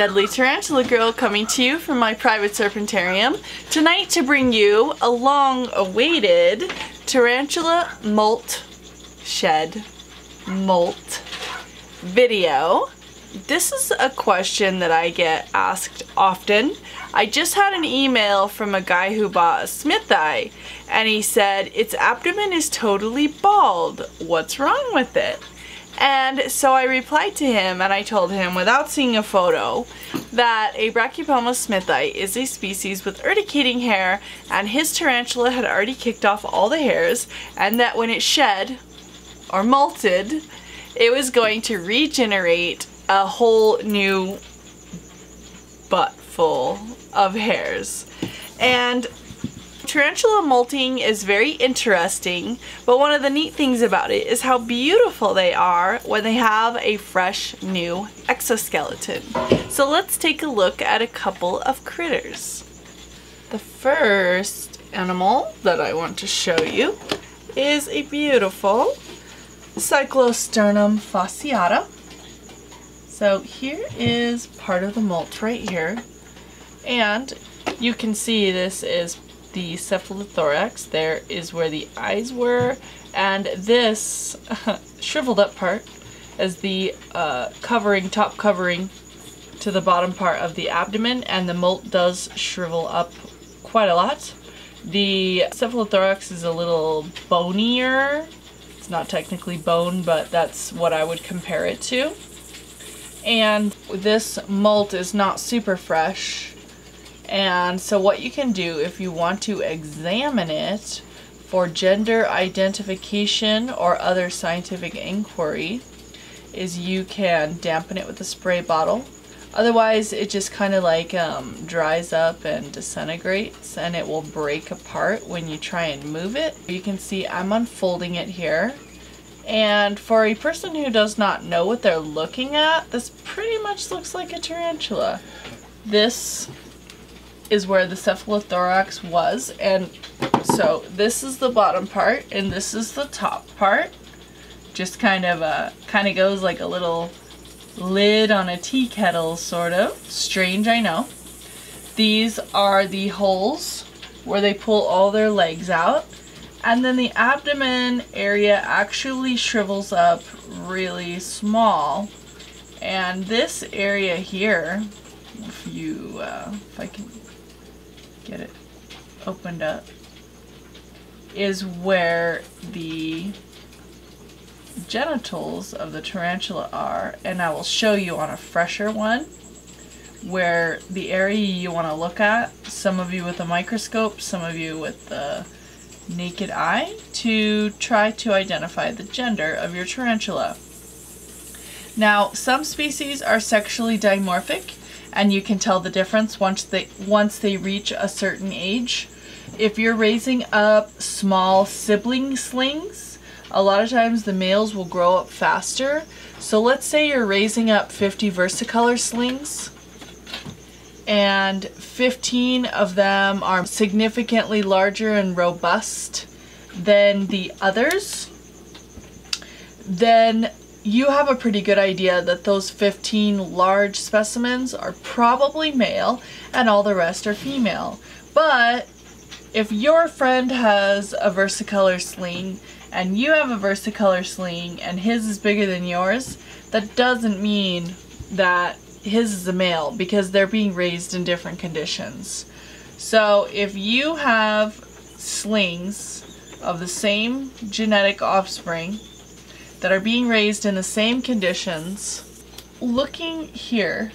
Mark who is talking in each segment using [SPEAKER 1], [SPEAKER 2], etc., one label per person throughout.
[SPEAKER 1] Deadly Tarantula Girl coming to you from my private serpentarium tonight to bring you a long-awaited tarantula molt video. This is a question that I get asked often. I just had an email from a guy who bought a Smith eye and he said its abdomen is totally bald. What's wrong with it? And so I replied to him and I told him, without seeing a photo, that a Brachypelma smithii is a species with urticating hair, and his tarantula had already kicked off all the hairs, and that when it shed or molted, it was going to regenerate a whole new butt full of hairs. And tarantula molting is very interesting, but one of the neat things about it is how beautiful they are when they have a fresh new exoskeleton. So let's take a look at a couple of critters. The first animal that I want to show you is a beautiful Cyclosternum fasciata. So here is part of the molt right here, and you can see this is the Cephalothorax. There is where the eyes were, and this shriveled up part is the top covering to the bottom part of the abdomen, and the molt does shrivel up quite a lot. The Cephalothorax is a little bonier. It's not technically bone, but that's what I would compare it to. And this molt is not super fresh. And so what you can do if you want to examine it for gender identification or other scientific inquiry is you can dampen it with a spray bottle. Otherwise it just kind of like dries up and disintegrates, and it will break apart when you try and move it. You can see I'm unfolding it here. And for a person who does not know what they're looking at, this pretty much looks like a tarantula. This is where the Cephalothorax was, and so this is the bottom part and this is the top part. Just kind of goes like a little lid on a tea kettle, sort of. Strange, I know. These are the holes where they pull all their legs out, and then the abdomen area actually shrivels up really small, and this area here, if I can get it opened up, is where the genitals of the tarantula are, and I will show you on a fresher one where the area you want to look at, some of you with a microscope, some of you with the naked eye, to try to identify the gender of your tarantula. Now, some species are sexually dimorphic, and you can tell the difference once they reach a certain age. If you're raising up small sibling slings, a lot of times the males will grow up faster. So let's say you're raising up 50 versicolor slings, and 15 of them are significantly larger and robust than the others, then you have a pretty good idea that those 15 large specimens are probably male and all the rest are female. But if your friend has a versicolor sling and you have a versicolor sling and his is bigger than yours, that doesn't mean that his is a male, because they're being raised in different conditions. So if you have slings of the same genetic offspring that are being raised in the same conditions, looking here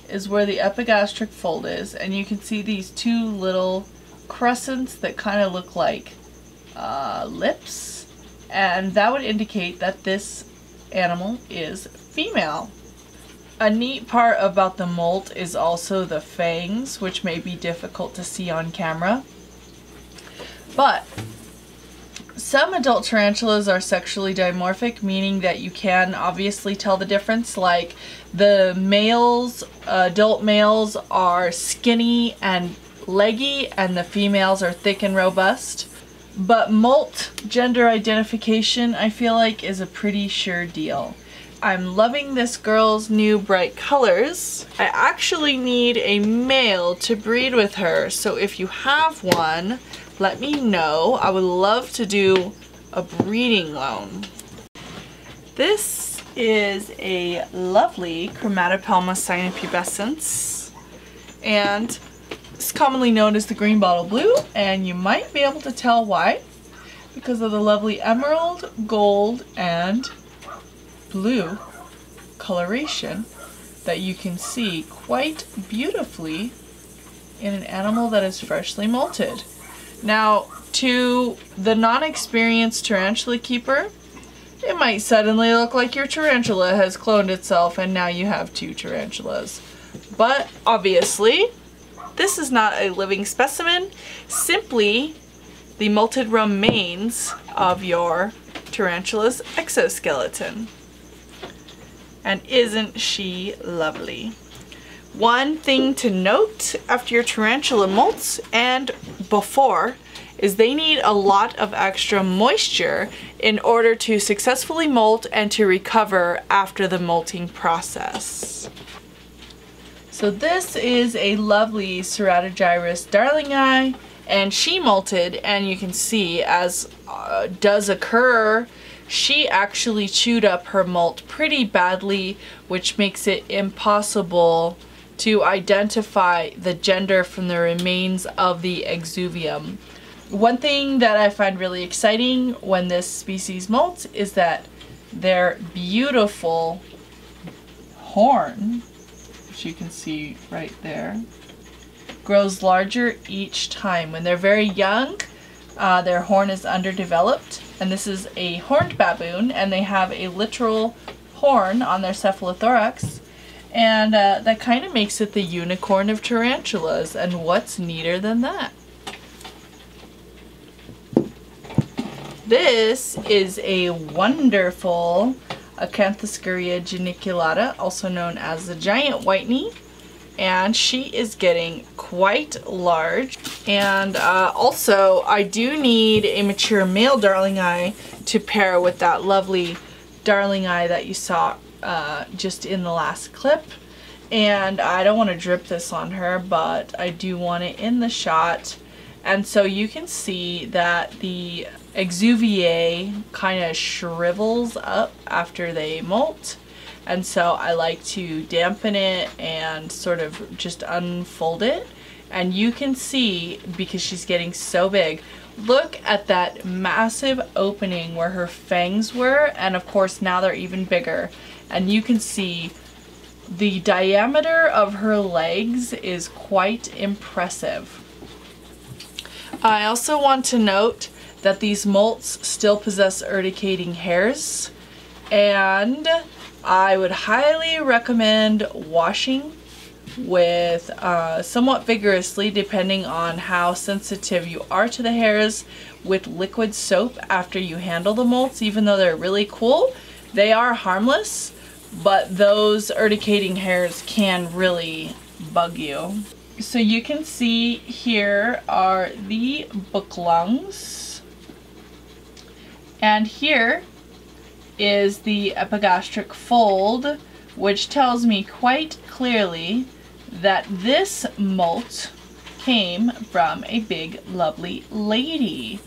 [SPEAKER 1] is where the epigastric fold is, and you can see these two little crescents that kind of look like lips, and that would indicate that this animal is female. A neat part about the molt is also the fangs, which may be difficult to see on camera. But some adult tarantulas are sexually dimorphic, meaning that you can obviously tell the difference. Like the males, adult males are skinny and leggy, and the females are thick and robust. But molt gender identification, I feel like, is a pretty sure deal. I'm loving this girl's new bright colors. I actually need a male to breed with her, so if you have one, let me know. I would love to do a breeding loan. This is a lovely Chromatopelma cyanopubescens, and it's commonly known as the green bottle blue, and you might be able to tell why because of the lovely emerald, gold, and blue coloration that you can see quite beautifully in an animal that is freshly molted. Now, to the non-experienced tarantula keeper, it might suddenly look like your tarantula has cloned itself and now you have two tarantulas. But obviously, this is not a living specimen, simply the molted remains of your tarantula's exoskeleton. And isn't she lovely? One thing to note after your tarantula molts and before is they need a lot of extra moisture in order to successfully molt and to recover after the molting process. So this is a lovely Ceratogyrus darlingi, and she molted, and you can see, as does occur, she actually chewed up her molt pretty badly, which makes it impossible to identify the gender from the remains of the exuvium. One thing that I find really exciting when this species molts is that their beautiful horn, which you can see right there, grows larger each time. When they're very young, their horn is underdeveloped, and this is a horned baboon, and they have a literal horn on their cephalothorax, and that kind of makes it the unicorn of tarantulas, and what's neater than that? This is a wonderful Acanthoscurria geniculata, also known as the giant whitey, and she is getting quite large. And also, I do need a mature male darlingi to pair with that lovely darlingi that you saw just in the last clip. And I don't want to drip this on her, but I do want it in the shot. And so you can see that the exuviae kind of shrivels up after they molt. And so I like to dampen it and sort of just unfold it. And you can see, because she's getting so big, look at that massive opening where her fangs were, and of course now they're even bigger. And you can see the diameter of her legs is quite impressive. I also want to note that these molts still possess urticating hairs, and I would highly recommend washing with somewhat vigorously, depending on how sensitive you are to the hairs, with liquid soap after you handle the molts. Even though they're really cool, they are harmless, but those urticating hairs can really bug you. So you can see here are the book lungs, and here is the epigastric fold, which tells me quite clearly that this molt came from a big lovely lady.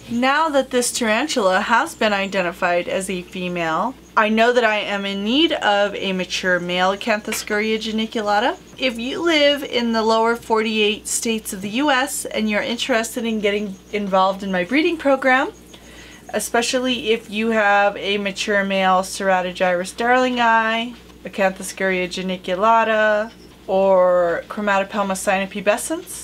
[SPEAKER 1] Now that this tarantula has been identified as a female, I know that I am in need of a mature male Acanthoscurria geniculata. If you live in the lower 48 states of the US and you're interested in getting involved in my breeding program, especially if you have a mature male Ceratogyrus darlingi, Acanthoscurria geniculata, or Chromatopelma cyanopubescens,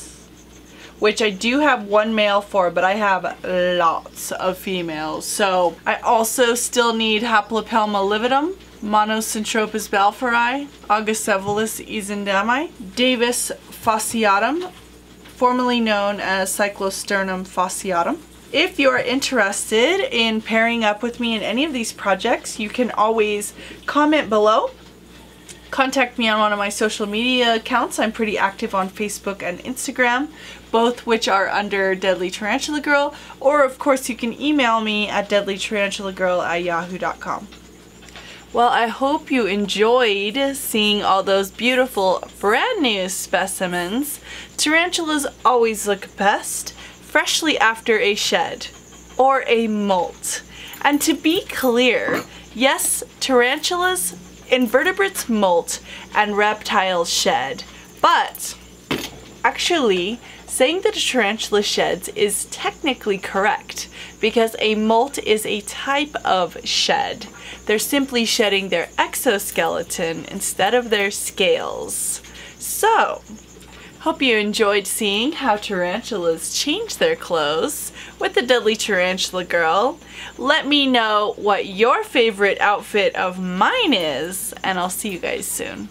[SPEAKER 1] which I do have one male for, but I have lots of females. So I also still need Haplopelma lividum, Monosyntropus balfouri, Augacephalus ezendami, Davus fasciatum, formerly known as Cyclosternum fasciatum. If you're interested in pairing up with me in any of these projects, you can always comment below. Contact me on one of my social media accounts. I'm pretty active on Facebook and Instagram, both which are under Deadly Tarantula Girl, or of course you can email me at deadlytarantulagirl@yahoo.com. Well, I hope you enjoyed seeing all those beautiful brand new specimens. Tarantulas always look best freshly after a shed or a molt. And to be clear, yes, tarantulas, invertebrates molt, and reptiles shed, but actually saying that a tarantula sheds is technically correct because a molt is a type of shed. They're simply shedding their exoskeleton instead of their scales. So, hope you enjoyed seeing how tarantulas change their clothes with the Deadly Tarantula Girl. Let me know what your favorite outfit of mine is, and I'll see you guys soon.